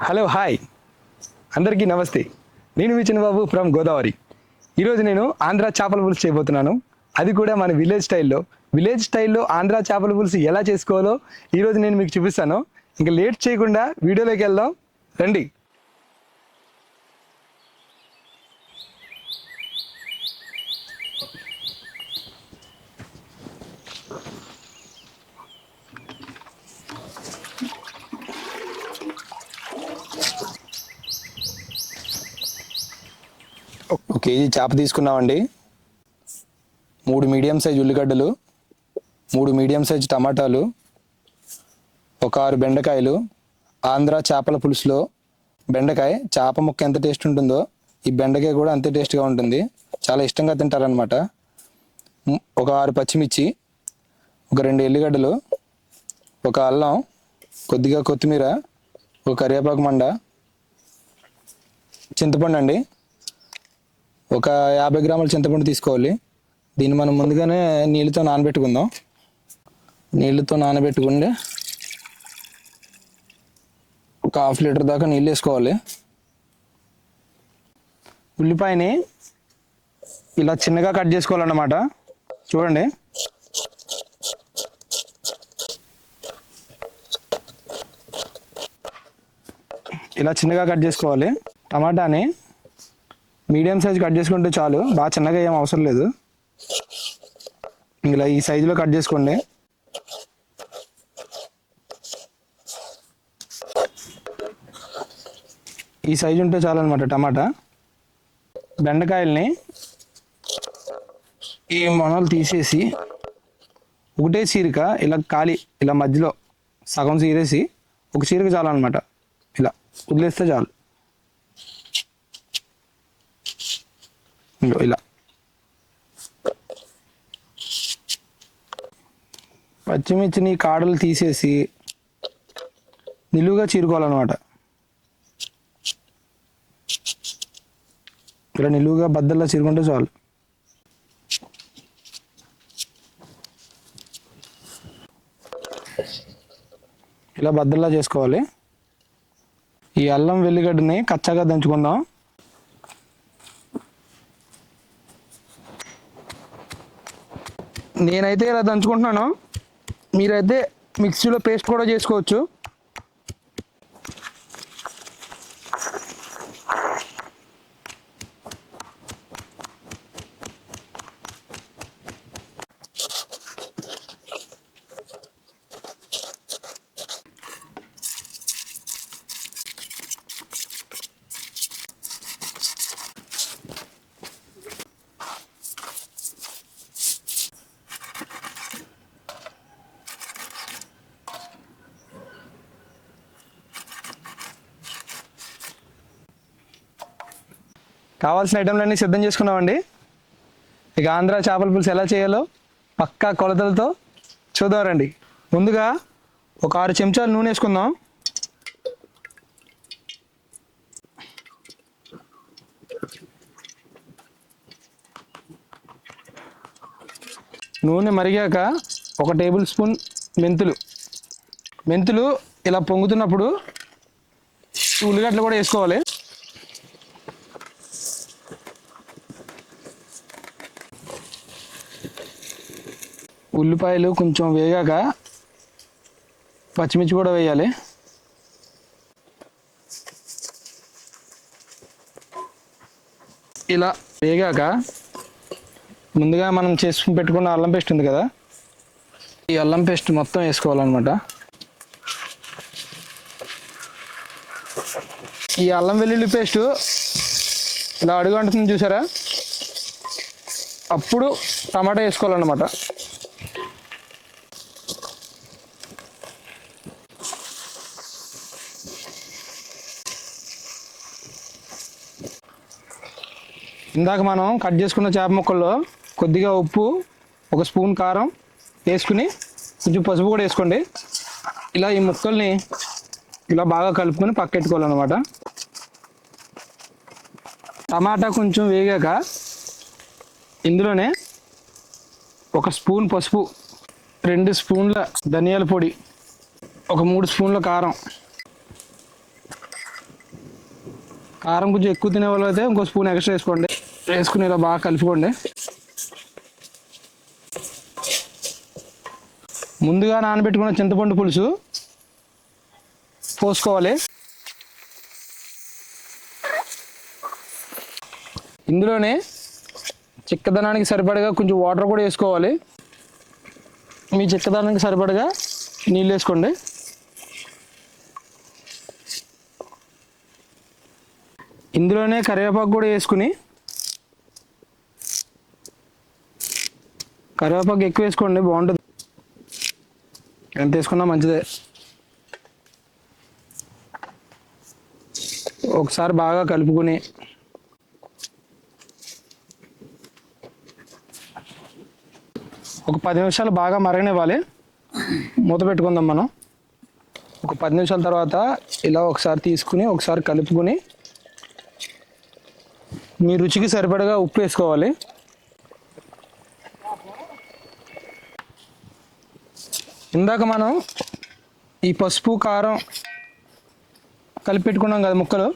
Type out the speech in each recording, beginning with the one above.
Hello hi అందరికీ నమస్తే. నేను మీ చిన్నబాబు ఫ్రమ్ గోదావరి. ఈరోజు నేను ఆంధ్ర చేపల పులుసు చేయబోతున్నాను. అది కూడా మన విలేజ్ స్టైల్లో ఆంధ్ర చేపల పులుసు ఎలా చేసుకోవాలో ఈరోజు నేను మీకు చూపిస్తాను. ఇంకా లేట్ చేయకుండా వీడియోలోకి వెళ్దాం రండి. ఒక కేజీ చేప తీసుకున్నామండి. 3 మీడియం సైజ్ ఉల్లిగడ్డలు, 3 మీడియం సైజ్ టమాటాలు, ఒక 6 బెండకాయలు. ఆంధ్ర చేపల పులుసులో బెండకాయ చేప ముక్క ఎంత టేస్ట్ ఉంటుందో ఈ బెండకాయ కూడా అంతే టేస్ట్గా ఉంటుంది. చాలా ఇష్టంగా తింటారనమాట. ఒక 6 పచ్చిమిర్చి, ఒక 2 ఎల్లిగడ్డలు, ఒక అల్లం, కొద్దిగా కొత్తిమీర, ఒక కరివేపాకు మండ, చింతపండు అండి. ఒక 50 గ్రాముల చింతపండు తీసుకోవాలి. దీన్ని మనం ముందుగానే నీళ్ళతో నానబెట్టుకుందాం. నీళ్ళతో నానబెట్టుకుంటే ఒక 1/2 లీటర్ దాకా నీళ్ళు వేసుకోవాలి. ఉల్లిపాయని ఇలా చిన్నగా కట్ చేసుకోవాలన్నమాట. చూడండి, ఇలా చిన్నగా కట్ చేసుకోవాలి. టమాటాని మీడియం సైజ్ కట్ చేసుకుంటే చాలు, బాగా చిన్నగా ఏం అవసరం లేదు. ఇలా ఈ సైజులో కట్ చేసుకోండి. ఈ సైజు ఉంటే చాలు అనమాట టమాటా. బెండకాయల్ని ఈ మొనలు తీసేసి ఒకటే చీరిక ఇలా ఇలా మధ్యలో సగం చీరేసి ఒక చీరిక చాలు అనమాట. ఇలా వదిలేస్తే చాలు. ఇలా పచ్చిమిర్చిని కాడలు తీసేసి నిలువుగా చీరుకోవాలన్నమాట. ఇలా నిలువుగా బద్దల్లా చీరుకుంటే చాలు. ఇలా బద్దల్లా చేసుకోవాలి. ఈ అల్లం వెల్లిగడ్డని కచ్చాగా దంచుకుందాం. నేనైతే ఇలా దంచుకుంటున్నాను, మీరైతే మిక్సీలో పేస్ట్ కూడా చేసుకోవచ్చు. కావాల్సిన ఐటెంలన్నీ సిద్ధం చేసుకున్నామండి. ఇక ఆంధ్ర చేపల పులుసు ఎలా చేయాలో పక్కా కొలతలతో చూద్దాం రండి. ముందుగా ఒక 6 చెంచాలు నూనె వేసుకుందాం. నూనె మరిగాక ఒక టేబుల్ స్పూన్ మెంతులు ఇలా పొంగుతున్నప్పుడు ఉల్లిగడ్డలు కూడా వేసుకోవాలి. ఉల్లిపాయలు కొంచెం వేగాక పచ్చిమిర్చి కూడా వేయాలి. ఇలా వేగాక ముందుగా మనం చేసుకుని పెట్టుకున్న అల్లం పేస్ట్ ఉంది కదా, ఈ అల్లం పేస్ట్ మొత్తం వేసుకోవాలన్నమాట. ఈ అల్లం వెల్లుల్లి పేస్ట్ ఇలా అడుగు అంటుతుంది చూసారా, అప్పుడు టమాటా వేసుకోవాలన్నమాట. ఇందాక మనం కట్ చేసుకున్న చేప ముక్కల్లో కొద్దిగా ఉప్పు, 1 స్పూన్ కారం వేసుకుని కొంచెం పసుపు కూడా వేసుకోండి. ఇలా ఈ ముక్కల్ని ఇలా బాగా కలుపుకొని పక్కెట్టుకోవాలన్నమాట. టమాటా కొంచెం వేగాక ఇందులోనే 1 స్పూన్ పసుపు, 2 స్పూన్ల ధనియాల పొడి, ఒక 3 స్పూన్ల కారం, కారం కొంచెం ఎక్కువ తినే వాళ్ళు అయితే ఇంకో స్పూన్ ఎక్స్ట్రా వేసుకోండి. వేసుకుని ఇలా బాగా కలుపుకోండి. ముందుగా నానబెట్టుకున్న చింతపండు పులుసు పోసుకోవాలి. ఇందులోనే చిక్కదనానికి సరిపడగా కొంచెం వాటర్ కూడా వేసుకోవాలి. మీ చిక్కదనానికి సరిపడగా నీళ్ళు వేసుకోండి. ఇందులోనే కరివేపాకు కూడా వేసుకుని, కరివేపాకు ఎక్కువ వేసుకోండి, బాగుంటుంది. ఎంత వేసుకున్నా మంచిదే. ఒకసారి బాగా కలుపుకొని ఒక 10 నిమిషాలు బాగా మరగనివ్వాలి. మూత పెట్టుకుందాం మనం. ఒక 10 నిమిషాల తర్వాత ఇలా ఒకసారి తీసుకుని ఒకసారి కలుపుకొని మీ రుచికి సరిపడగా ఉప్పు వేసుకోవాలి. ఇందాక మనం ఈ పసుపు కారం కలిపి పెట్టుకున్నాం కదా ముక్కలు,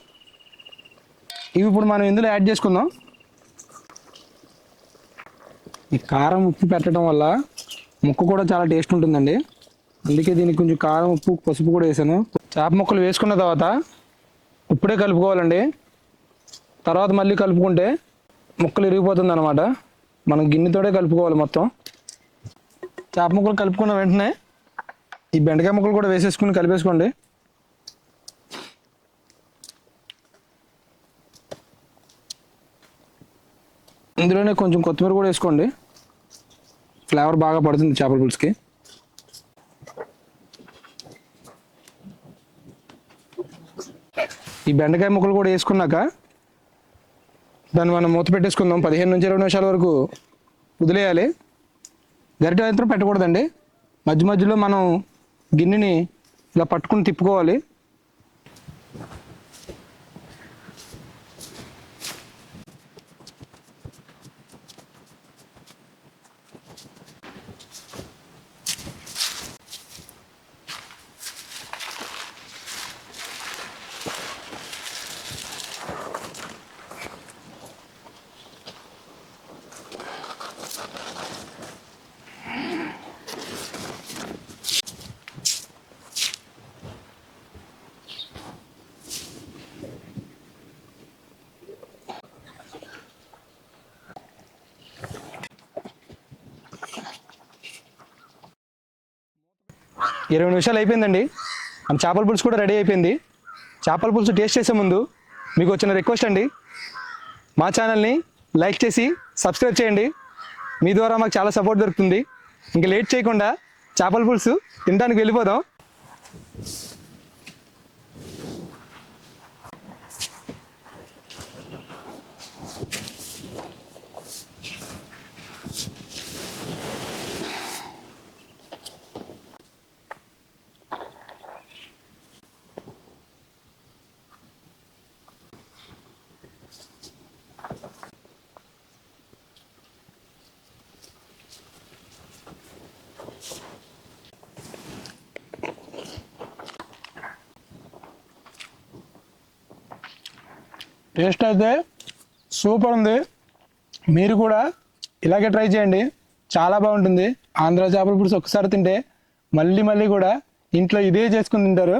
ఇవి ఇప్పుడు మనం ఇందులో యాడ్ చేసుకుందాం. ఈ కారం ఉప్పు పెట్టడం వల్ల ముక్క కూడా చాలా టేస్ట్ ఉంటుందండి. అందుకే దీనికి కొంచెం కారం ఉప్పు పసుపు కూడా వేసాను. చేప ముక్కలు వేసుకున్న తర్వాత ఇప్పుడే కలుపుకోవాలండి. తర్వాత మళ్ళీ కలుపుకుంటే ముక్కలు ఇరిగిపోతుంది అనమాట. మనం గిన్నెతోనే కలుపుకోవాలి మొత్తం. చేప ముక్కలు కలుపుకున్న వెంటనే ఈ బెండకాయ ముక్కలు కూడా వేసేసుకుని కలిపేసుకోండి. ఇందులోనే కొంచెం కొత్తిమీర కూడా వేసుకోండి, ఫ్లేవర్ బాగా పడుతుంది చేపల పులుసుకి. ఈ బెండకాయ ముక్కలు కూడా వేసుకున్నాక దాన్ని మనం మూత పెట్టేసుకుందాం. 15 నుంచి 20 నిమిషాల వరకు వదిలేయాలి. గరిటె మాత్రం పెట్టకూడదండి. మధ్య మధ్యలో మనం గిన్నెని ఇలా పట్టుకుని తిప్పుకోవాలి. ఇరవై నిమిషాలు అయిపోయిందండి. మన చేపల పులుసు కూడా రెడీ అయిపోయింది. చేపల పులుసు టేస్ట్ చేసే ముందు మీకు వచ్చిన రిక్వెస్ట్ అండి, మా ఛానల్ని లైక్ చేసి సబ్స్క్రైబ్ చేయండి. మీ ద్వారా మాకు చాలా సపోర్ట్ దొరుకుతుంది. ఇంకా లేట్ చేయకుండా చేపల పులుసు తినడానికి వెళ్ళిపోదాం. టేస్ట్ అయితే సూపర్ ఉంది. మీరు కూడా ఇలాగే ట్రై చేయండి, చాలా బాగుంటుంది. ఆంధ్ర చేపల పులుసు ఒక్కసారి తింటే మళ్ళీ మళ్ళీ కూడా ఇంట్లో ఇదే చేసుకుని తింటారు.